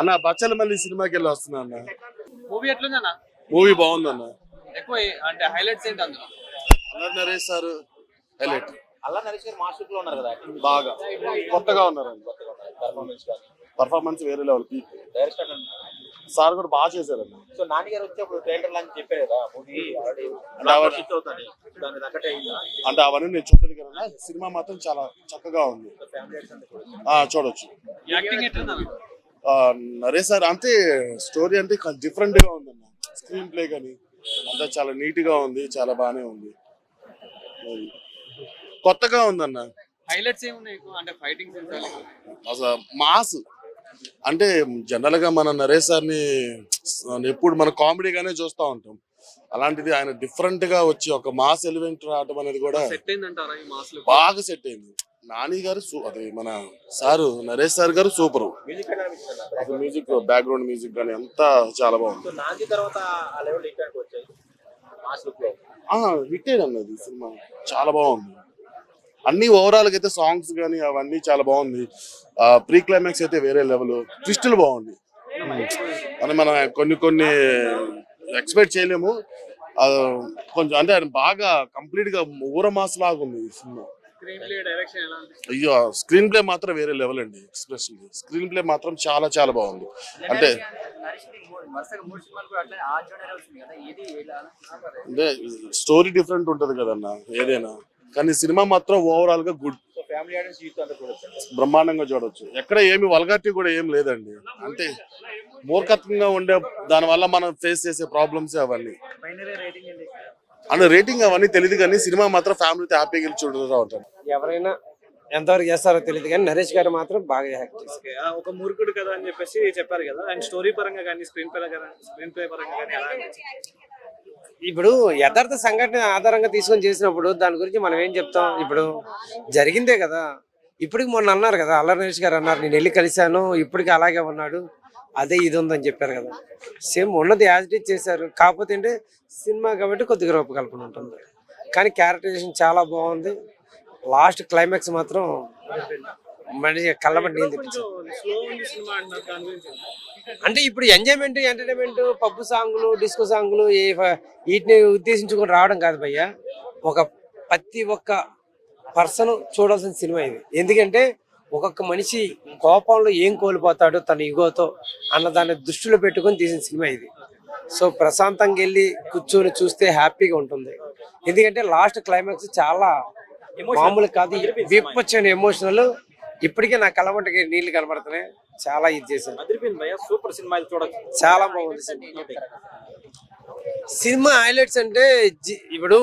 అన్న బచ్చలమల్లి సినిమాకి వెళ్ళి వస్తున్నా అన్న. మూవీ ఎట్లుందన్న? మూవీ బాగుందన్న. ఎక్కువ అంటే హైలైట్స్ ఏంటి అందులో? Allari Naresh sir highlight. అల్లా నరేష్ గారు మాస్టర్ లో ఉన్నారు కదా, బాగా కొత్తగా ఉన్నారండి. పర్ఫార్మెన్స్ వేరే లెవెల్. డైరెక్టర్ సార్ కూడా బాగా చేశారండి. సో నాని గారు వచ్చి అప్పుడు ట్రైలర్ లాంటి చెప్పారు కదా, మూవీ ఆల్రెడీ హిట్ అవుతుంది, దాని తగ్గట్టే అయిందా? అంటే అవన్నీ నేను చూడలేదు కదా, సినిమా మాత్రం చాలా చక్కగా ఉంది. ఫ్యామిలీ అంతా చూడొచ్చు. యాక్టింగ్ ఎట్లుందన్న? నరేష్ సార్ అంతే, స్టోరీ అంటే డిఫరెంట్ గా ఉందన్న. స్క్రీన్ ప్లే కానీ అంతా చాలా నీట్ గా ఉంది, చాలా బాగానే ఉంది, కొత్తగా ఉందన్న. హైలైట్స్ ఏమున్నాయి అంటే ఫైటింగ్ అసలు మాస్ అంటే జనరల్ గా మన నరేష్ సార్ని ఎప్పుడు మన కామెడీగానే చూస్తూ ఉంటాం. అలాంటిది ఆయన డిఫరెంట్ గా వచ్చి ఒక మాస్ ఎలిమెంట్ రావడం అనేది కూడా సెట్ అయిందంటారా ఈ మాస్ లో? బాగా సెట్ అయింది. నాని గారు అది మన సారు నరేష్ సార్ గారు సూపర్. మ్యూజిక్ బ్యాక్గ్రౌండ్ మ్యూజిక్ కానీ అంతా చాలా బాగుంది. హిట్ అన్నది సినిమా చాలా బాగుంది. అన్ని ఓవరాల్ గా అయితే సాంగ్స్ కానీ అవన్నీ చాలా బాగుంది. ప్రీ క్లైమాక్స్ అయితే వేరే లెవెల్, ట్విస్టులు బాగుంది. అని మనం కొన్ని ఎక్స్పెక్ట్ చేయలేము. కొంచెం అంటే ఆయన బాగా కంప్లీట్ గా ఊరమాస్ లాగా ఉంది ఈ సినిమా. అయ్యో స్క్రీన్ ప్లే మాత్రం వేరే లెవెల్ అండి. ఎక్స్ప్రెషన్ స్క్రీన్ ప్లే మాత్రం చాలా చాలా బాగుంది. అంటే స్టోరీ డిఫరెంట్ ఉంటది కదన్న ఏదైనా, కానీ సినిమా మాత్రం ఓవరాల్ గా గుడ్, బ్రహ్మాండంగా చూడొచ్చు. ఎక్కడ ఏమి వల్గారిటీ కూడా ఏం లేదండి. అంటే మూర్ఖత్వంగా ఉండే దాని వల్ల మనం ఫేస్ చేసే ప్రాబ్లమ్స్ అవన్నీ. అంటే రేటింగ్ అవన్నీ తెలియదు, కానీ సినిమా మాత్రం ఫ్యామిలీతో హ్యాపీగా చూడగా ఉంటాను. ఎవరైనా ఎంతవరకు చేస్తారో తెలియదు, కానీ నరేష్ గారు మాత్రం బాగా యాక్ట్ చేస్తారు. ఒక మూర్ఖుడు కదా అని చెప్పేసి చెప్పారు కదా, అండ్ స్టోరీ పరంగా కానీ స్క్రీన్ ప్లే పరంగా కానీ ఎలా? ఇప్పుడు యథార్థ సంఘటన ఆధారంగా తీసుకొని చేసినప్పుడు దాని గురించి మనం ఏం చెప్తాం? ఇప్పుడు జరిగిందే కదా. ఇప్పటికి మొన్న అన్నారు కదా, అల్లరి నరేష్ గారు అన్నారు, నేను వెళ్ళి కలిశాను, ఇప్పటికి అలాగే ఉన్నాడు, అదే ఇది ఉందని చెప్పారు కదా. సేమ్ ఉన్నది యాజ్ ఇట్ ఈజ్ చేశారు. కాకపోతే అంటే సినిమా కాబట్టి కొద్దిగా రూపకల్పన ఉంటుంది, కానీ క్యారెక్టరైజేషన్ చాలా బాగుంది. లాస్ట్ క్లైమాక్స్ మాత్రం మనిషి కళ్ళబట్టి నీళ్ళు తెప్పించారు. అంటే ఇప్పుడు ఎంజాయ్మెంట్ ఎంటర్టైన్మెంట్ పబ్బు సాంగులు డిస్కో సాంగులు వీటిని ఉద్దేశించుకొని రావడం కాదు భయ్య. ప్రతి ఒక్క పర్సన్ చూడాల్సిన సినిమా ఇది. ఎందుకంటే ఒక్కొక్క మనిషి కోపంలో ఏం కోల్పోతాడో తన ఇగోతో అన్నదాన్ని దృష్టిలో పెట్టుకొని తీసిన సినిమా ఇది. సో ప్రశాంతంగా వెళ్ళి కూర్చొని చూస్తే హ్యాపీగా ఉంటుంది. ఎందుకంటే లాస్ట్ క్లైమాక్స్ చాలా మామూలు కాదు, విప్పొచ్చని ఎమోషనల్. ఇప్పటికే నా కళ్ళమంటకి నీళ్లు కనబడుతున్నాయి. చాలా ఇది చేశాను. సూపర్ సినిమా చూడొచ్చు, చాలా బాగుంది సినిమా. హైలైట్స్ అంటే ఇప్పుడు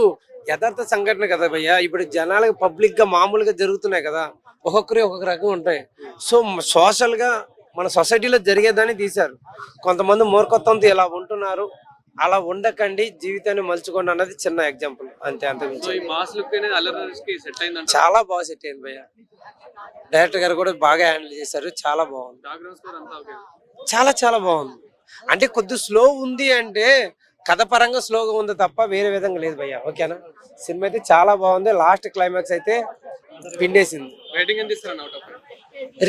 యథార్థ సంఘటన కదా భయ్య. ఇప్పుడు జనాలకు పబ్లిక్ గా మామూలుగా జరుగుతున్నాయి కదా, ఒక్కొక్కరి ఒక్కొక్క రకంగా ఉంటాయి. సో సోషల్ గా మన సొసైటీలో జరిగేదాన్ని తీశారు. కొంతమంది మూర్ఖత్వంతో ఇలా ఉంటున్నారు, అలా ఉండకండి, జీవితాన్ని మలుచుకోండి అన్నది చిన్న ఎగ్జాంపుల్ అంతే. అంత చాలా బాగా సెట్ అయింది భయ్య. డైరెక్టర్ గారు కూడా బాగా హ్యాండిల్ చేశారు, చాలా బాగుంది. చాలా చాలా బాగుంది. అంటే కొద్ది స్లో ఉంది, అంటే కథ పరంగా స్లోగా ఉంది తప్ప వేరే విధంగా లేదు భయ్య. ఓకేనా, సినిమా అయితే చాలా బాగుంది. లాస్ట్ క్లైమాక్స్ అయితే పిండేసింది.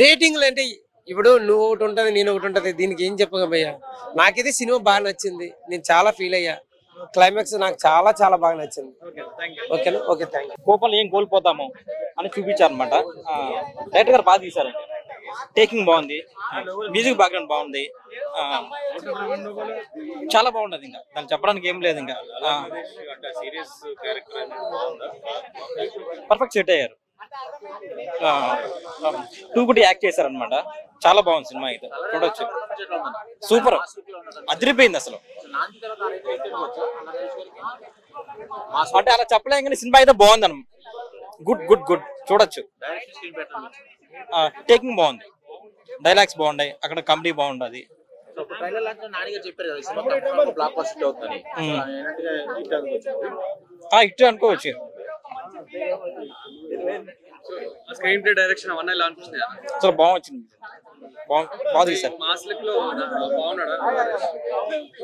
రేటింగ్లు అంటే ఇప్పుడు నువ్వు ఒకటి ఉంటుంది, నేను ఒకటి ఉంటుంది, దీనికి ఏం చెప్పగా భయ్య. నాకైతే సినిమా బాగా నచ్చింది, నేను చాలా ఫీల్ అయ్యా. క్లైమాక్స్ నాకు చాలా చాలా బాగా నచ్చింది. ఓకేనా, ఓకే, థ్యాంక్ యూ. కోపంలో ఏం కోల్పోతాము అని చూపించారు అనమాట. డైరెక్టర్ గారు బాగా తీశారండి. టేకింగ్ బాగుంది, మ్యూజిక్ బ్యాక్గ్రౌండ్ బాగుంది, చాలా బాగుండదు. ఇంకా దాన్ని చెప్పడానికి ఏం లేదు. ఇంకా పర్ఫెక్ట్ సెట్ అయ్యారు. టూ గుడ్ యాక్ట్ చేశారనమాట. చాలా బాగుంది సినిమా, అయితే చూడొచ్చు. సూపర్, అదిరిపోయింది అసలు. అంటే అలా చెప్పలేం, కానీ సినిమా అయితే బాగుంది అన్న. గుడ్ గుడ్ గుడ్ చూడొచ్చు. టేకింగ్ బాగుంది, డైలాగ్స్ బాగున్నాయి, అక్కడ కామెడీ బాగుండదు. ఇటు అనుకోవచ్చు. స్క్రీన్ ప్లే డైరెక్షన్ అవన్నీ ఎలా అనిపిస్తుంది? చాలా బాగా వచ్చింది, బాగా తీశారు.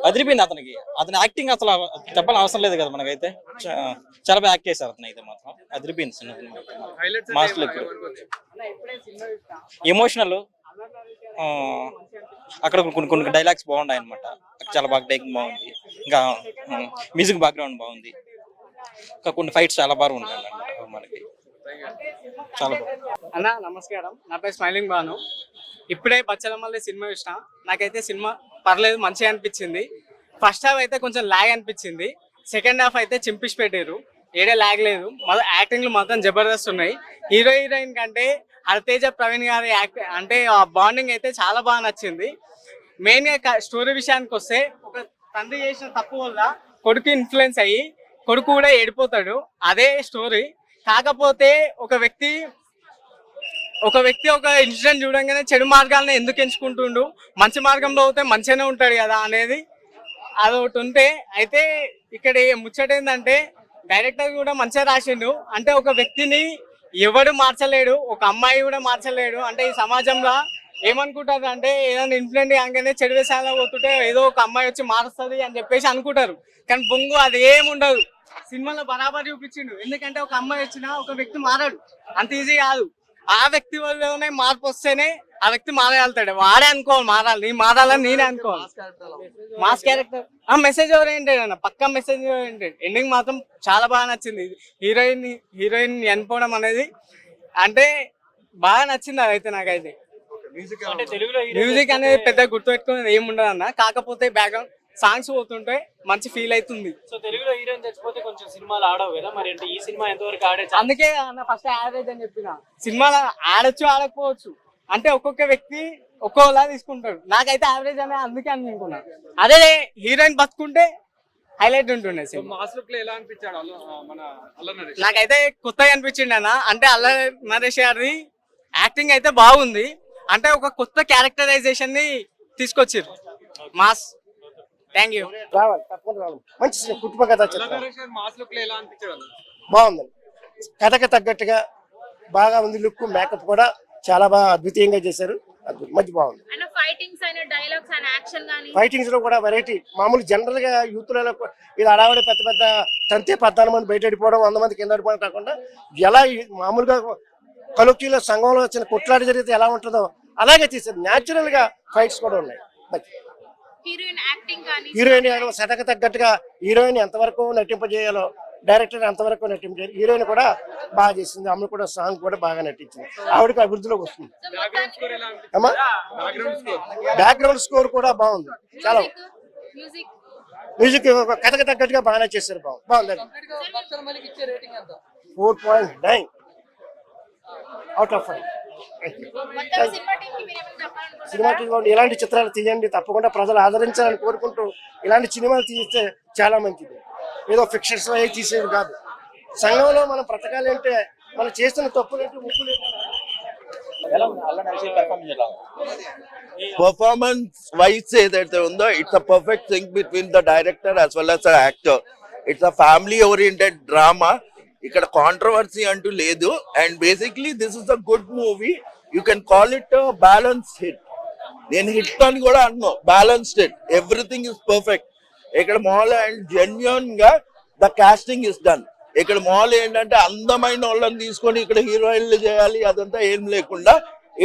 అదిరిపోయింది అతనికి. అతని యాక్టింగ్ అసలు చెప్పాలని అవసరం లేదు కదా మనకైతే. చాలా బాగా యాక్ట్ చేశారు అతను అయితే మాత్రం. అదిరిపోయింది సినిమా. మాస్ లుక్, ఎమోషనల్, అక్కడ కొన్ని కొన్ని డైలాగ్స్ బాగున్నాయి అనమాట. చాలా బాగా టేకింగ్ బాగుంది. ఇంకా మ్యూజిక్ బ్యాక్గ్రౌండ్ బాగుంది. ఇంకా కొన్ని ఫైట్స్ చాలా బాగా ఉన్నాయి అన్నమాట మనకి. చాలా బాగుంది. అన్న నమస్కారం, నా పేరు స్మైలింగ్ బాను. ఇప్పుడే బచ్చలమల్లి సినిమా చూసిన. నాకైతే సినిమా పర్లేదు, మంచిగా అనిపించింది. ఫస్ట్ హాఫ్ అయితే కొంచెం లాగ్ అనిపించింది. సెకండ్ హాఫ్ అయితే చింపిసి పెట్టారు, ఏడే లాగ్ లేదు. యాక్టింగ్లు మొత్తం జబర్దస్త్ ఉన్నాయి. హీరో హీరోయిన్ కంటే హరితేజ ప్రవీణ్ గారి అంటే ఆ బాండింగ్ అయితే చాలా బాగా నచ్చింది. మెయిన్గా స్టోరీ విషయానికి వస్తే, ఒక తండ్రి చేసిన తప్పు వల్ల కొడుకు ఇన్ఫ్లుయెన్స్ అయ్యి కొడుకు కూడా ఏడిపోతాడు, అదే స్టోరీ. కాకపోతే ఒక వ్యక్తి ఒక ఇన్సిడెంట్ చూడంగానే చెడు మార్గాలను ఎందుకు ఎంచుకుంటుండు, మంచి మార్గంలో పోతే మంచిగానే ఉంటాడు కదా అనేది అదొకటి ఉంటే. అయితే ఇక్కడ ముచ్చట ఏంటంటే డైరెక్టర్ కూడా మంచిగా రాసిండు. అంటే ఒక వ్యక్తిని ఎవడు మార్చలేడు, ఒక అమ్మాయి కూడా మార్చలేడు. అంటే ఈ సమాజంలో ఏమనుకుంటారు అంటే ఏదైనా ఇన్ఫ్లుయెంట్ కాగానే చెడు వేసాలో పోతుంటే ఏదో ఒక అమ్మాయి వచ్చి మారుస్తుంది అని చెప్పేసి అనుకుంటారు. కానీ బొంగు అది ఏముండదు. సినిమాలో బరాబర్ చూపించిండు. ఎందుకంటే ఒక అమ్మాయి వచ్చినా ఒక వ్యక్తి మారాడు, అంత ఈజీ కాదు. ఆ వ్యక్తి వల్లనే మార్పు వస్తేనే ఆ వ్యక్తి మారగలుగుతాడు. వాడే అనుకోవాలి మారాలి, నీ మారాలని నేనే అనుకోవాలి. మాస్ క్యారెక్టర్ ఆ మెసేజ్ ఓరియంటెడ్ అన్న, పక్కా మెసేజ్ ఓరియంటెడ్. ఎండింగ్ మాత్రం చాలా బాగా నచ్చింది. హీరోయిన్ చనిపోవడం అనేది అంటే బాగా నచ్చింది. అదైతే నాకైతే మ్యూజిక్ అనేది పెద్ద గుర్తుపెట్టుకునేది ఏముండదు అన్న. కాకపోతే బ్యాక్గ్రౌండ్ సాంగ్స్ పోతుంటే మంచి ఫీల్ అవుతుంది. సో తెలుగులో హీరోయిన్ చచ్చిపోతే కొంచెం సినిమాలు ఆడవు కదా, మరి అంటే ఈ సినిమా ఎంతవరకు ఆడే? అందుకే అన్న ఫస్ట్ యావరేజ్ అని చెప్పిన. సినిమాలో ఆడొచ్చు ఆడకపోవచ్చు, అంటే ఒక్కొక్క వ్యక్తి ఒక్కోలా తీసుకుంటాడు. నాకైతే యావరేజ్ అనే అందుకే అనుకున్నా. అదే హీరోయిన్ బతుకుంటే హైలైట్ ఉంటుండే. మాస్ లుక్ లో ఎలా అనిపించాడు మన అల్ల నరేష్? నాకైతే కొత్తగా అనిపించింది అన్న. అంటే అల్ల నరేష్ గారి యాక్టింగ్ అయితే బాగుంది. అంటే ఒక కొత్త క్యారెక్టరైజేషన్ ని తీసుకొచ్చారు. మాస్. Thank you. రావాలి, తప్పకుండా రావాలి. మంచి కుటుంబ కథ చిత్రం. మాస్ లుక్ లో ఎలా అనిపించాడు? బాగుందండి, కథకు తగ్గట్టుగా బాగా ఉంది. లుక్, మేకప్ కూడా చాలా బాగా అద్భుతంగా చేశారు. మంచి బాగుంది. ఫైటింగ్స్ లో కూడా వెరైటీ. మామూలు జనరల్ గా యూత్లలో ఇలా అడావిడ పెద్ద పెద్ద తంతే 14 మంది బయట వెళ్ళిపోవడం, 100 మంది కింద పడిపోవడం కాకుండా ఎలా మామూలుగా కలుకీలో సంఘంలో వచ్చిన కొట్లాట జరిగితే ఎలా ఉంటుందో అలాగే తీశారు. న్యాచురల్ గా ఫైట్స్ కూడా ఉన్నాయి. హీరోయిన్ సతకు తగ్గట్టుగా హీరోయిన్ ఎంతవరకు నటింపజేయాలో డైరెక్టర్ ఎంతవరకు నటింపజేయాలి. హీరోయిన్ కూడా బాగా చేసింది. ఆమె కూడా సాంగ్ కూడా బాగా నటించింది. ఆవిడకి అభివృద్ధిలోకి వస్తుంది. బ్యాక్గ్రౌండ్ స్కోర్ కూడా బాగుంది. చాలా మ్యూజిక్ కథకు తగ్గట్టుగా బాగానే చేశారు. బాగుంది. 4.9 అవుట్ ఆఫ్ 5. సినిమా టీం ఇలాంటి చిత్రాలు తీయండి, తప్పకుండా ప్రజలు ఆదరించాలని కోరుకుంటూ ఇలాంటి సినిమాలు తీస్తే చాలా మంచిది. ఏదో ఫిక్షన్స్ అవి తీసేది కాదు. సంఘంలో మనం బ్రతకాలంటే మనం చేస్తున్న తప్పులేంటి, ముప్పులేంటి. పర్ఫార్మెన్స్ వైజ్ ఏదైతే ఉందో it's a perfect thing between the director as well as the actor. It's a family oriented drama. ఇక్కడ కాంట్రవర్సీ అంటూ లేదు. And basically this is a good movie. You can call it balance hit. నేను hit అని కూడా అన్నాను, balanced hit. Everything is perfect ఇక్కడ. Mall and genuine గా the casting is done. ఇక్కడ మాల్ ఏంటంటే అందమైన వాళ్ళని తీసుకొని ఇక్కడ హీరోయిన్లు చేయాలి అదంతా ఏం లేకుండా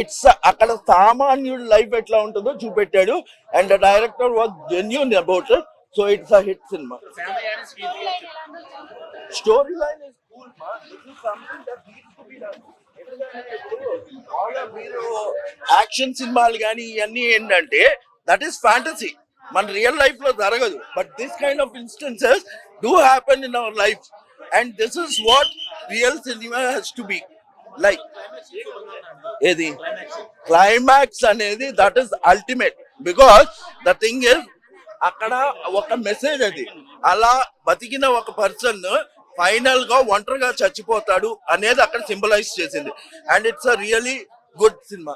ఇట్స్ అక్కడ సామాన్యుడు లైఫ్ ఎట్లా ఉంటుందో చూపెట్టాడు. And the director was genuine about it. So it's a hit cinema. Story line is cool మా. This is something that needs to be done. మీరు యాక్షన్ సినిమాలు కానీ ఇవన్నీ ఏంటంటే దట్ ఈస్ ఫ్యాంటసీ. మన రియల్ లైఫ్ లో జరగదు. But this kind of instances do happen in our life. And this is what real cinema has to be like. ఏది climax అనేది that is ultimate. Because the thing is అక్కడ ఒక message అది. అలా బతికిన ఒక పర్సన్ ఫైనల్ గా ఒంటరిగా చచ్చిపోతాడు అనేది అక్కడ సింబలైజ్ చేసింది. And it's a really good cinema.